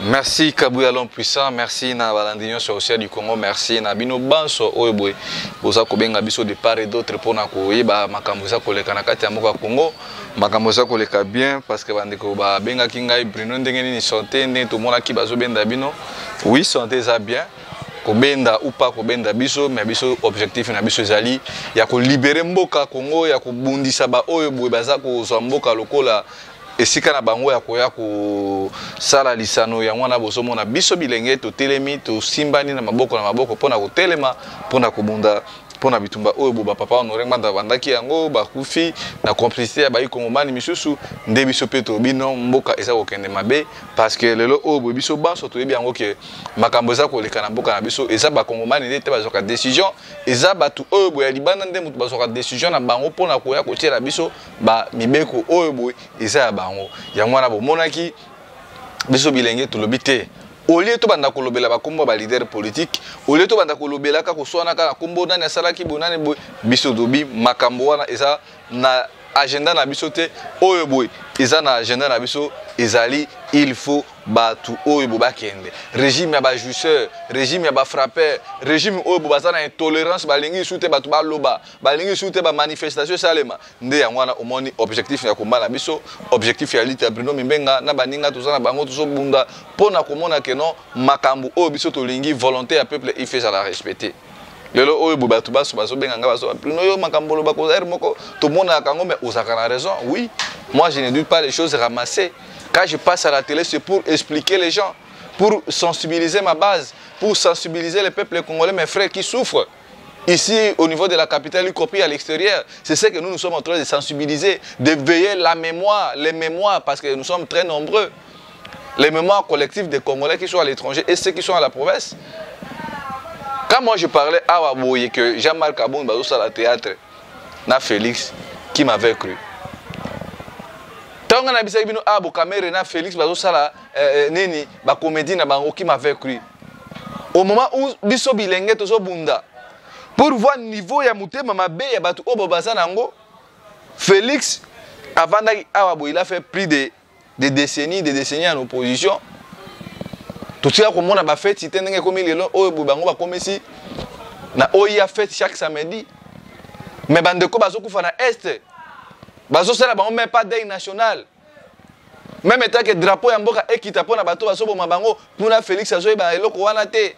Merci Kabouya l'homme puissant, merci na balandinyo social du Congo, merci na bino banso oyeboy. Boza kobenga biso de part et d'autre pour na koyeba makambo za koleka na kati ya mboka Congo. Makambo za koleka bien parce que bandeko ba benga kinga Bruno ndenge ni santé ndenge to mona ki bazo benda bino. Oui, santé za bien. Kobenda ou pas kobenda biso mais biso objectif na biso zali ya ko libérer mboka Congo ya ko bundisa ba oyeboy baza ko zo mboka lokola esika na bango ya koya ko sala lisano ya mwana boso mona biso bilenge to telemi to simbani na maboko pona ko telema pona ko bunda pona bitumba oyo boba papa honoré nganda bandaki yango bakufi na complicité ya bayi kongomani misusu nde biso peto bino mboka eza kokende mabe parce que lelo oyo boye biso banso toyebi yango ke makambo eza koleka na mboka na biso eza bakongomani nde te bazoka décision eza batu oyo boye ya libanda nde mutu bazoka décision na bango pona koya kotiela biso ba mibeko oyo boye eza ya bango yango wana bomonaki biso bilenge tolobi te. Au lieu de banda kolobela ba kombo ba leader politique, au lieu de banda kolobela ka koswana ka kombo nani asala ki bonane boy biso dobi makambo wana eza na agenda na biso te oyo boy eza na agenda na biso ezali il faut batu oyo boba kende régime ya ba jouisseur, régime ya ba frappeur, régime oyo boba za na intolérance balingi soute batu ba loba, balingi soute ba manifestation salema nde ya mwana omoni objectif ya komba na biso, objectif ya lita Bruno Mimbenga na baninga tozana bango tozo bunda pona komona ke non makambo oyo biso tolingi volonté ya peuple il fait ça la respecter. Lelo oyo batu baso baso benga baso Bruno yo makambo lo bako zaire moko to mona kango mais osaka na raison. Oui, moi je ne doute pas les choses ramassées. Quand je passe à la télé, c'est pour expliquer les gens, pour sensibiliser ma base, pour sensibiliser les peuples congolais, mes frères qui souffrent. Ici, au niveau de la capitale, y compris à l'extérieur, c'est ce que nous sommes en train de sensibiliser, de veiller la mémoire, les mémoires, parce que nous sommes très nombreux. Les mémoires collectives des Congolais qui sont à l'étranger et ceux qui sont à la province. Quand moi je parlais à Waboye que Jean-Marc Aboun Bazosa la théâtre, na Félix, qui m'avait cru. Tant qu'on a bisé bino abo caméra na Félix Bazosala nini ba comédie na bango qui m'avait cru. Au moment où biso bilenge tozo bunda pour voir niveau ya mutema mabe ya batu obo bazana ngo Félix avant d'Awabo il a fait plus de décennies en opposition. Tout ça comme on a fait si tendenge comme il oyo bango ba komesi na oya fête chaque samedi. Mais bandeko bazo kufa na est. Bazo sala bango même pas deuil national. Même état que drapeau ya mboka ekita pona bato baso boma bango puna Félix azo ba eloko wana te.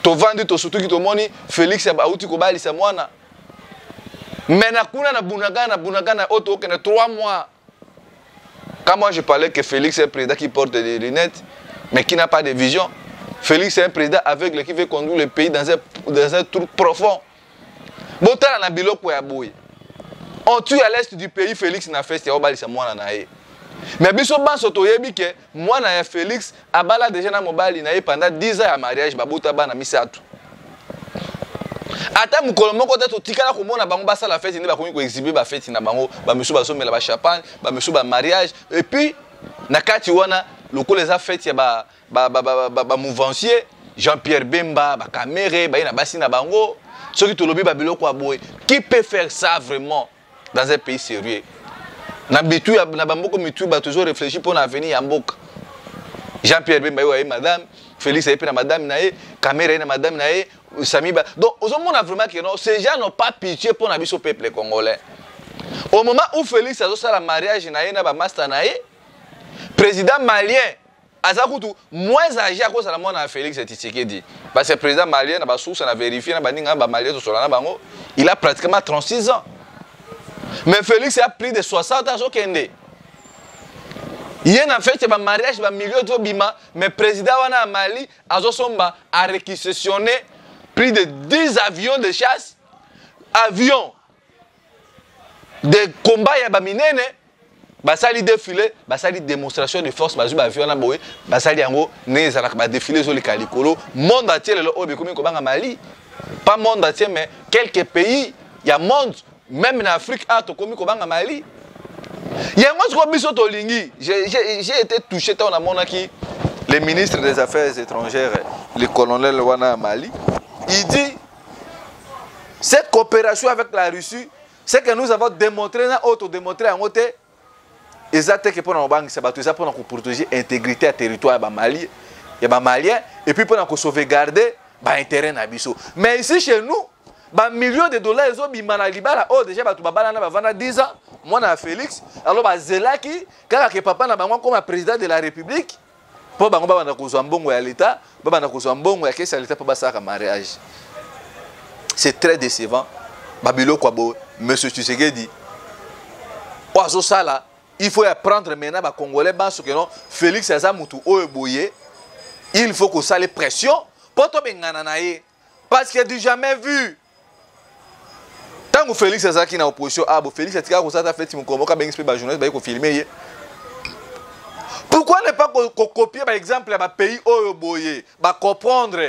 To vandi to surtout ki to moni Félix ba uti ko balisa mwana. Mais na kuna na bunagana auto que 3 mois. Quand moi je parlais que Félix est un président qui porte des lunettes mais qui n'a pas de vision. Félix est un président aveugle qui veut conduire le pays dans un trou profond. Botala na biloko ya boy. On tue à l'est du pays, Félix n'a fait c'est moi nae. Mais biso banso toyebi ke moi na Félix abala déjà na mobali nae pendant 10 ans ya mariage babuta bana misatu. Ata mukolo moko te totikala komona bango basa la fête ni ba komi ko exhiber ba fête na bango ba misu baso mela ba champagne, ba misu ba mariage et puis na kati wana loko les a fête ya ba mouvancier Jean-Pierre Bemba, ba Kamere, ba ina basi na bango. Ceux qui tolobi ba biloko aboy. Qui peut faire ça vraiment? Dans un pays sérieux. Na bamboko mitu ba toujours réfléchir pour l'avenir ya mboka. Jean-Pierre Bemba yo madame, Félix ayepe na madame nae, Kamera na madame nae, Samiba. Donc aux hommes on a vraiment que non, ces gens n'ont pas pitié pour na biso peuple congolais. Au moment où Félix a fait la mariage nae na ba master nae, président malien azakutu moins âgé à cause de la mort de Félix Tshisekedi. Parce que le président malien na ba source na vérifier na ba ninga ba malien to solana bango, il a pratiquement 36 ans. Mais Félix a pris de 60 ans au Kende. Il y a en fait un mariage, un milieu de bima, mais le président wana Mali a réquisitionné plus de 10 avions de chasse, avions de combat ya baminene, basali défilé, basali démonstration de force, bazu avion na boye, basali yango nezala ba défilé sur le kalikolo, monde entier le obi komi kobanga Mali, pas monde entier mais quelques pays, il y a monde. Même en Afrique, Mali. Il y a j'ai été touché dans le ministre des Affaires étrangères, le colonel Wana Mali. Il dit cette coopération avec la Russie, c'est que nous avons démontré, auto-démontré en côté exactement pour nos banques, c'est pour protéger l'intégrité du territoire de Mali, il y a Maliens, et puis pour sauvegarder l'intérêt de Nabiso. Mais ici chez nous, millions de dollars, ils ont mis à Libala, oh déjà, tu vas 10 ans, moi, je suis Félix, alors Zelaki, quand papa n'a pas comme président de la République, pour l'État, l'État pour faire un mariage. C'est très décevant. Babilo Kwabo, monsieur Tshisekedi, il faut apprendre maintenant les Congolais parce que non, Félix Azamutu Oyeboye, il faut que ça les pression pour te bengananaye parce qu'il a du jamais vu. Tant que Félix Azaki na opposition, Félix Atika ko ça fait mon convoquer ben expliquer ba journaliste ba ko filmer. Pourquoi ne pas copier par exemple les pays Oyeboye, ba comprendre.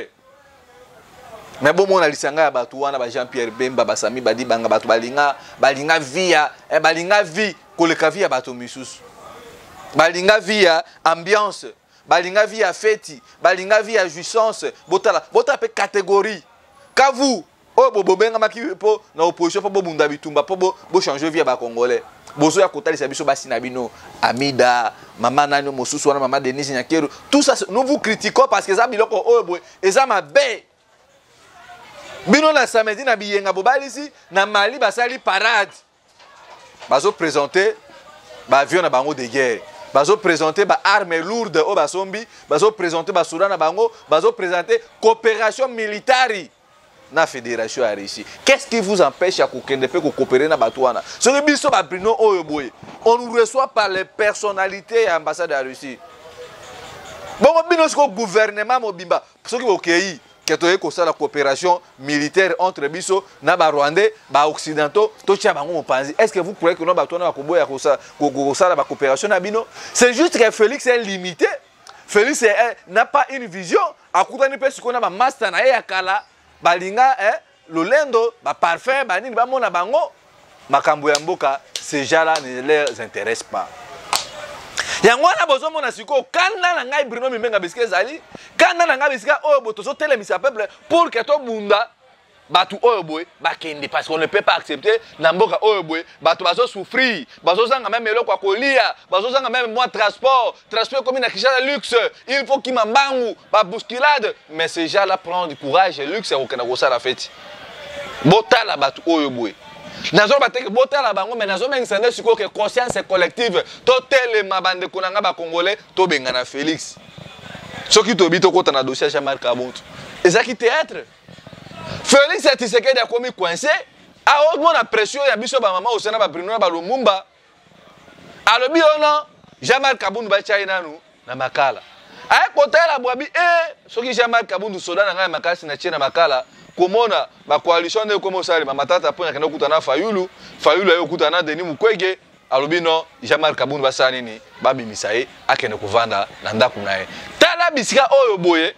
Mais bon, mon alisanga ya batu wana ba Jean-Pierre Bemba ba Sami Badi banga batu balinga via balinga vie koleka via batu misusu. Balinga via ambiance, balinga via fête, balinga via jouissance, botala pe catégorie. Ka vous bobo benga maki po na opposition po bunda bitumba po bo changer via ba congolais. Bozo ya kotali sabiso basi na bino Amida, maman nano mosusu wana maman Denise Nyakero. Tout ça nous vous critiquons parce que ça biloko oyeboy eza mabe. Bino la samedi na biyenga bobali ici na Mali basali parade. Bazo présenter ba avion na bango de guerre. Bazo présenter ba armes lourdes au basombi, bazo présenter ba soldats na bango, bazo présenter coopération militaire na fédération à Russie. Qu'est-ce qui vous empêche à coopérer na batouana? Ce que biso ba brino oyeboy. On nous reçoit par les personnalités et ambassades de la Russie. Bon bino ce gouvernement mobimba, ce qui okei que la coopération militaire entre Bisso, Naba Rwandais, ba Occidentaux, Tocha Bango Panzi. Est-ce que vous croyez que nous avons la coopération Nabino? C'est juste que Félix est limité. Félix n'a pas une vision. À côté de ce qu'on a master na yakala, balinga lolendo, ba parfum, banini ba mona bango, makambo ya mboka, ces gens-là ne les intéressent pas. Yangwana bozo mona siko kanda na ngai Bruno Mimenga biske zali kanda na ngai biska oyo botozo telemisa peuple pour que to bunda batu oyo boy bakende parce qu'on ne peut pas accepter na mboka oyo boy batu bazo souffrir bazo zanga même eloko ya kolia bazo zanga même moi transport comme na Kinshasa luxe il faut qu'il mambangu ba bousculade mais ces gens là prennent du courage et luxe au Canada ça la fête botala batu oyo boy nazo bateke botala bango mais nazo mengisande siko que conscience collective totel mabande konanga ba congolais to bengana Félix soki to bito kota na dossier Jean-Marc Kabontu ezaki théâtre Félix Tshisekedi a commis coincé a haute la pression ya biso ba maman au Sénat ba Bruno ba Lumumba alobi ono Jean-Marc Kabontu ba China nu na makala ay kotela bwabi soki Jean-Marc Kabontu soda na ngai makasi na China makala komona ba coalition de komo sali matata pona kena kutana Fayulu ayo kutana Denis Mukwege alobi no Jean-Marc Kabontu basani ni babimisaye akene kovanda na ndaku naye tala bisika oyo boye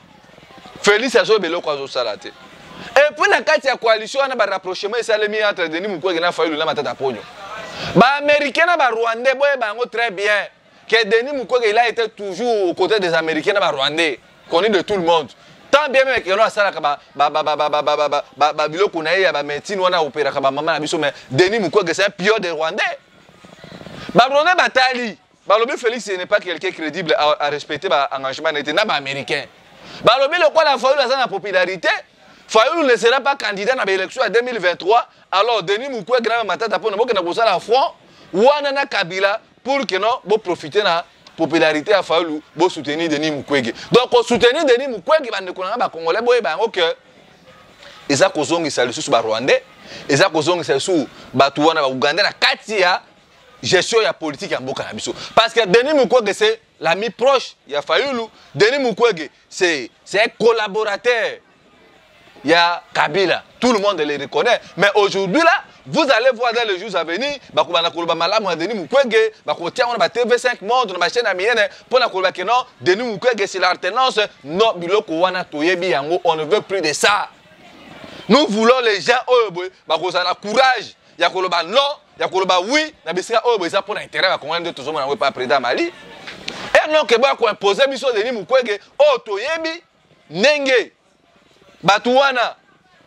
Félix azobelo kwa zo salate et puis na kati ya coalition na ba rapprochement esalemi entre Denis Mukwege na Fayulu na matata ponyo ba américain na ba rwandais boye bango très bien que Denis Mukwege il a été toujours aux côtés des américains na ba rwandais connu de tout le monde. Tant bien même que l'on a ça biloko na ya ba médecine wana opéra ka ba maman na biso mais Denis Mukwege c'est un pion des Rwandais. Ba Rwandais batali. Ba lobi Félix n'est pas quelqu'un crédible à respecter ba engagement n'était na ba américain. Ba lobi le quoi la Fayulu a sa popularité. Fayulu ne sera pas candidat à l'élection en 2023. Alors Denis Mukwege na matata pour na bosa la front wana na Kabila pour que non bo profiter na popularité à Fayulu pour soutenir Denis Mukwege. Donc pour soutenir Denis Mukwege bande konanga ba congolais boye bango que eza kozongi sa lisusu ba rwandais eza kozongi sa lisusu batu wana ba uganda na kati ya gestion ya politique ya mboka na biso parce que Denis Mukwege c'est l'ami proche ya Fayulu. Denis Mukwege c'est un collaborateur ya Kabila, tout le monde le reconnaît mais aujourd'hui là vous allez voir dans les jours à venir bakubana koloba malamu Denis Mukwege bakotia on ba TV5 monde na chaîne amienne pour na koloba que non Denis Mukwege c'est l'alternance non biloko wana toyebi yango on ne veut plus de ça. Nous voulons les gens oyo bakoza na courage ya koloba non ya koloba oui na bisika oyo ça pour l'intérêt ba congolais de tout monde na pas président Mali et non que ba ko imposer biso Denis Mukwege o toyebi ndenge batu wana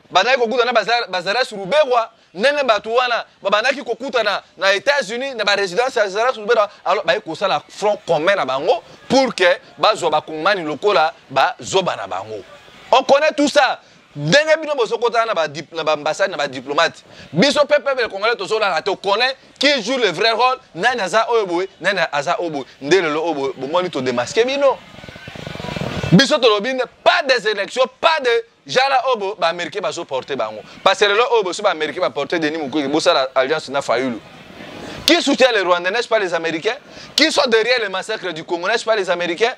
banaye kokuta na bazara suruberwa ndenge bato wana babandaki kokutana na États-Unis na ba résidence ya Zara Soubera alors ba ko sala front commun na bango pour que bazwa bakongomani lokola bazoba na bango. On connaît tout ça. Ndenge bino bosokota na ba ambassade na ba diplomate. Biso peuple congolais tozola la to connaît qui joue le vrai rôle nani aza oboy nani aza oboy ndelelo oboy bomoni to démasquer bino. Biso to lobine pas des élections pas de jala obo ba américain baso porter bango parce que le obo so ba américain ba porter Denis Mukwege bossa l'alliance na Fayulu. Qui soutient les Rwandais n'est-ce pas les Américains? Qui sont derrière le massacre du Congo n'est-ce pas les Américains?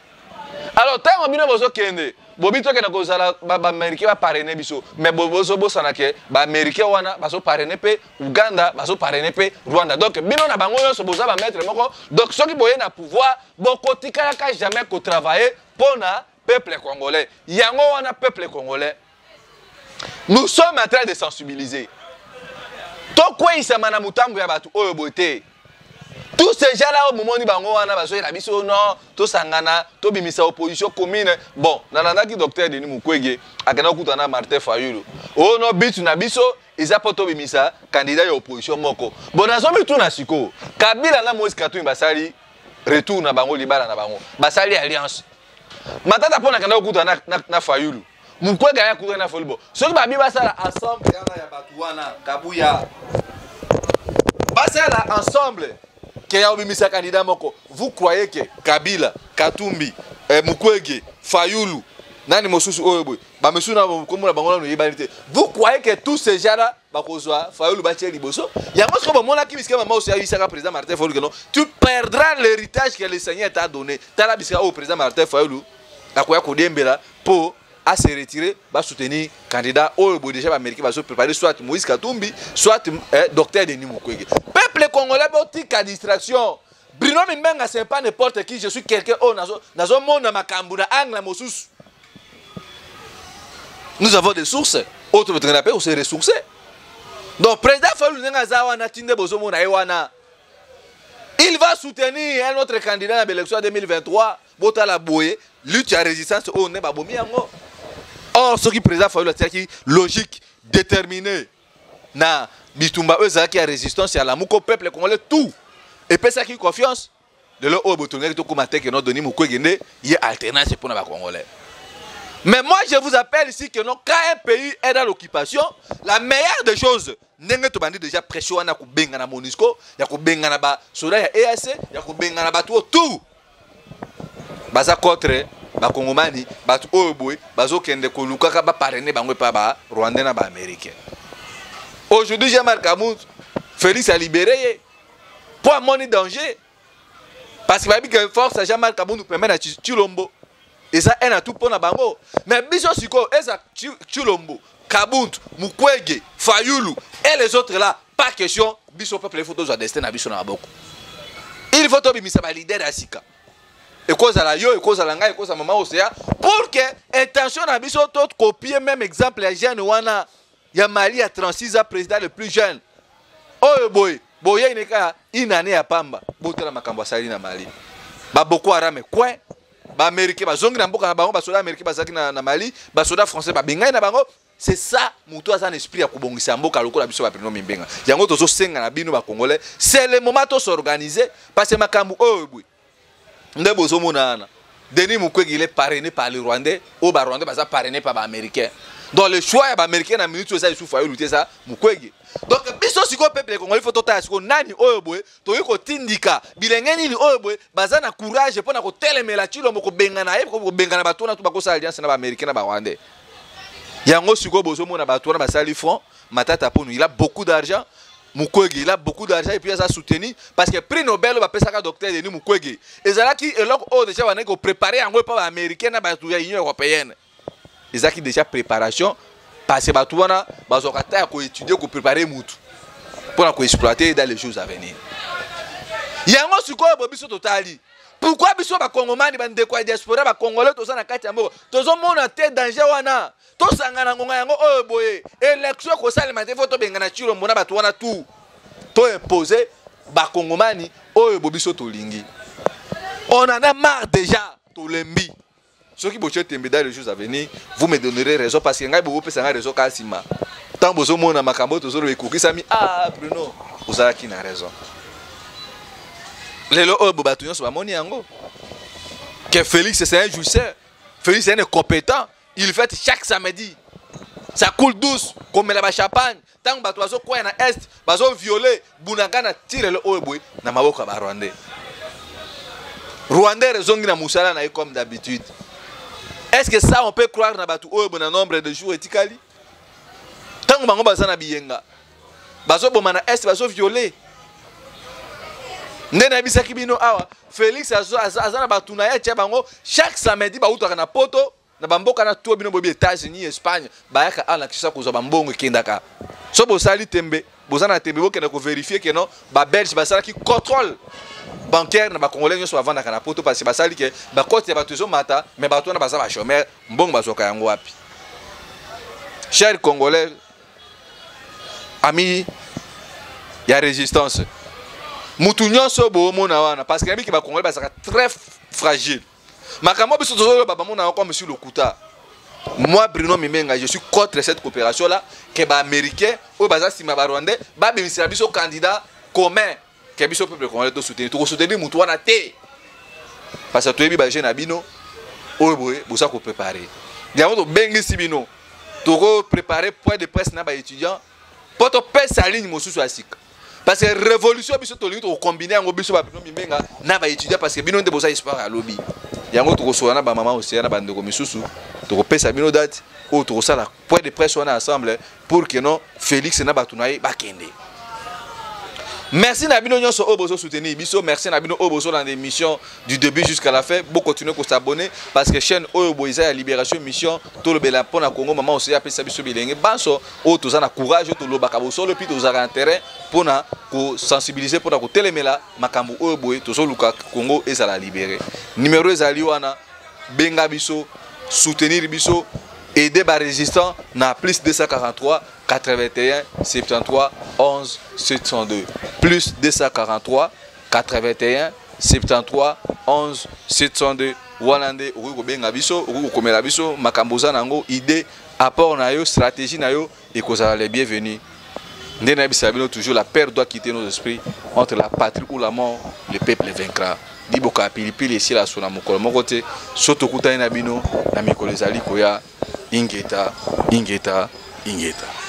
Alors tant bino bozo kende bobito ke na kozala ba américain ba parrainer biso mais bozo bossa na ke ba américain wana baso parrainer pe Uganda baso parrainer pe Rwanda donc bino na bango nyonso boza ba mettre moko donc ceux qui boye na pouvoir boko tikala ka jamais ko travailler pour na peuple congolais yango wana peuple congolais nous sommes en train de sensibiliser to quoi isa mana mutambu ya batu oyo bote. Tous ces gens-là, au moment où ils ont non, tout sangana, tout bimisa opposition commune. Bon, nanana qui docteur Denis Mukwege, akena kutana Martin Fayulu. Oh non, bitu na biso, ils a pas tout bimisa candidat à opposition moko. Bon, nazo bitu na siko. Kabila na Moïse Katumbi basali retour na bango libala na bango. Basali alliance. Matata pona kana kutana na Fayulu. Mukwege ya kutana na Fayulu. Soki ba biba sala ensemble yana ya batu wana kabuya. Basala ensemble. Vous croyez que Kabila, Katumbi, Mukwege, Fayulu, Nani Mosusu Oyeboy, vous croyez que tous ces gens-là, Fayulu Baché Liboso, président Martin Fayulu, tu perdras l'héritage que le Seigneur t'a donné. Tu as au président Martin Fayulu, pour à se retirer, va soutenir candidat Oyeboy déjà américain, va se préparer soit Moïse Katumbi, soit docteur Denis Mukwege. Peuple congolais, botique à distraction. Bruno Mimbenga, c'est pas n'importe qui. Je suis quelqu'un dans un monde à Kambuna, Angle, Mossus. Nous avons des sources. Autre train on s'est ressourcé. Donc, président Fayulu Nengazawana, Tinde Bozomo Naïwana. Il va soutenir un autre candidat à l'élection 2023. Botala Boye, lutte à résistance au Nebabomiango. Or, ce qui président Fayulu, c'est logique, déterminé. Na Bitumba Ezaki à résistance à la Mouko peuple congolais tout. Et puis ça qui confiance de l'eau au boutonnier tout comme que notre Denis Mukwege il y a alternance pour les Congolais. Mais moi je vous appelle ici que non, quand un pays est dans l'occupation, la meilleure des choses, n'est pas déjà pression à Kubenga na Monisco, ya Kubenga na ba soda ya EAC, ya Kubenga na batu tout. Baza contre ba Kongomani, batu oboy, bazo kende ko lukaka ba parrainer bango pa ba Rwandais na ba Américain. Aujourd'hui, Jean-Marc Kamout, Félix a libéré pour mon danger. Parce que force à Jean-Marc Kamout nous permet de Chilombo. Et ça, un à tout pour Nabango. Mais Biso Siko, Chilombo, Kamout, Mukwege, Fayulu et les autres là, pas question, Biso peuple, il faut tous destin à Biso Naboko. Il faut que Biso soit leader d'Asika. Et cause à la yo, et cause à l'anga, et cause à maman Océa, pour que, intention à Biso, tout copier même exemple, à Jean Ouana. Il y a Mali à 36 ans, président le plus jeune. Oh boy, boy, il y a une année à Pamba. Botela makambo sali na Mali. Ba Boko Haram quoi? Ba américain, ba zongi na mboka na bango, ba soda américain ba zaki na Mali, ba soda français ba bengai na bango. C'est ça, muto a un esprit à kubongisa mboka lokola biso ba Bruno Mimbenga. Yango tozo senga na bino ba congolais. C'est le moment de s'organiser parce que makambo oh boy. Nde bozo monana. Denis Mukwege il est parrainé par les Rwandais, ou ba Rwandais ba parrainé par ba américain. Donc le choix est américain dans minute ça il faut lutter ça Mukwege. Donc biso siko peuple congolais faut tota siko nani oyeboy to yiko tindika bilengeni ni oyeboy bazana courage pour na ko telemela chilo moko bengana e ko bengana batona to bakosa alliance na ba américain na ba rwandais. Yango siko bozo mona batona ba sali front matata pour nous il a beaucoup d'argent Mukwege il a beaucoup d'argent et puis il a soutenu parce que prix Nobel va pesa ka docteur Denis Mukwege. Ezalaki eloko o déjà wana ko préparer yango pa ba américain na ba Union européenne. Ils ont déjà préparation parce que Batouana, Bazokata a étudié pour préparer Moutou pour exploiter dans les jours à venir. Il y a un autre sujet totali. Pourquoi biso ba Congomani ba ndeko ya diaspora ba Congolais to sana kati ya moko. Tozo mona te danger wana. To sangana ngonga yango oyo boye. Élection ko salima te photo bengana chilo mona Batouana tout. To imposer ba Congomani oyo bobiso to lingi. On en a marre déjà to lembi. Ceux qui bossent dans les jours à venir, vous me donnerez raison parce que vous avez raison Kassima. tant bozo mona makambo tozolo ekokisami ah Bruno ozalaki na raison lelo oyo bato nyonso bamoni yango que Félix c'est un jouisseur. Félix est incompétent. Il fait chaque samedi. Ça coule douce comme la champagne. Tant que bato bazo quoi na est, bazo violer, bunagana tire le oeboy na maboka ba Rwandais. Rwandais rezongi na musala na comme d'habitude. Est-ce que ça on peut croire na bato oebo na nombre de jours etikali? Tant que bango bazana biyenga. Bazo bomana est, bazo violer. Ndena bisaki bino awa Félix azana batuna ya tia bango chaque samedi ba utaka na poto na bamboka na to bino bobi États-Unis Espagne ba yaka ala kisa ko zo bambongo kendaka so bo sali tembe bozana tembe bo kena ko vérifier que non ba belge ba sala ki contrôle bancaire na ba congolais nyo so avanda kana poto parce que ba sali ke ba côté ya batuzo mata mais bato na ba sa ba chômeur mbongo bazoka yango wapi. Chers Congolais amis ya résistance mutu nyonso bo mona wana parce que nabi ki ba Congolais ba saka très fragile makambo biso tozolo ba mona comme monsieur Lokuta. Moi Bruno Mimenga je suis contre cette coopération là que ba américain ou ba sima ba rwandais ba bimisa biso candidat commun que biso peuple congolais to soutenir mutu wana te parce que toyebi ba jeune abino oyo boye bosa ko préparer yango to bengi sibino to préparer point de presse na ba étudiant poto pesa ligne mosusu asika. Parce que révolution biso to lingi to combiner ngo biso ba Bruno Mimenga na ba étudiant parce que bino nde boza espoir à lobby. Yango to kosoana ba maman aussi na bande ko misusu to pesa bino date o to sala point de presse on ensemble pour que non Félix na batunaye ba kende. Merci Nabino Nyonso Obozo soutenir biso, merci Nabino Obozo dans l'émission du début jusqu'à la fin. Bon continuer pour s'abonner parce que chaîne Oboza la libération mission tout le bela pour na Congo maman aussi appelle ça biso bilenge banso o to na courage to lo bakabo solo puis to za intérêt pour na ko sensibiliser pour na ko telemela makambo Oboy to so luka Congo et ça la libérer. Numéro ezali wana benga biso soutenir biso aider ba résistant na plus 243 81 73 11 702 plus 243 81 73 11 702 Walande oku benga biso oku komela biso makamboza nango idée apport na yo stratégie na yo et kozala les bienvenus. Ndena bisabino toujours la peur doit quitter nos esprits entre la patrie ou la mort le peuple vaincra. Diboka pilipili ici la sona mokolo mokote soto kutana bino na mikolo ezali koya ingeta ingeta ingeta.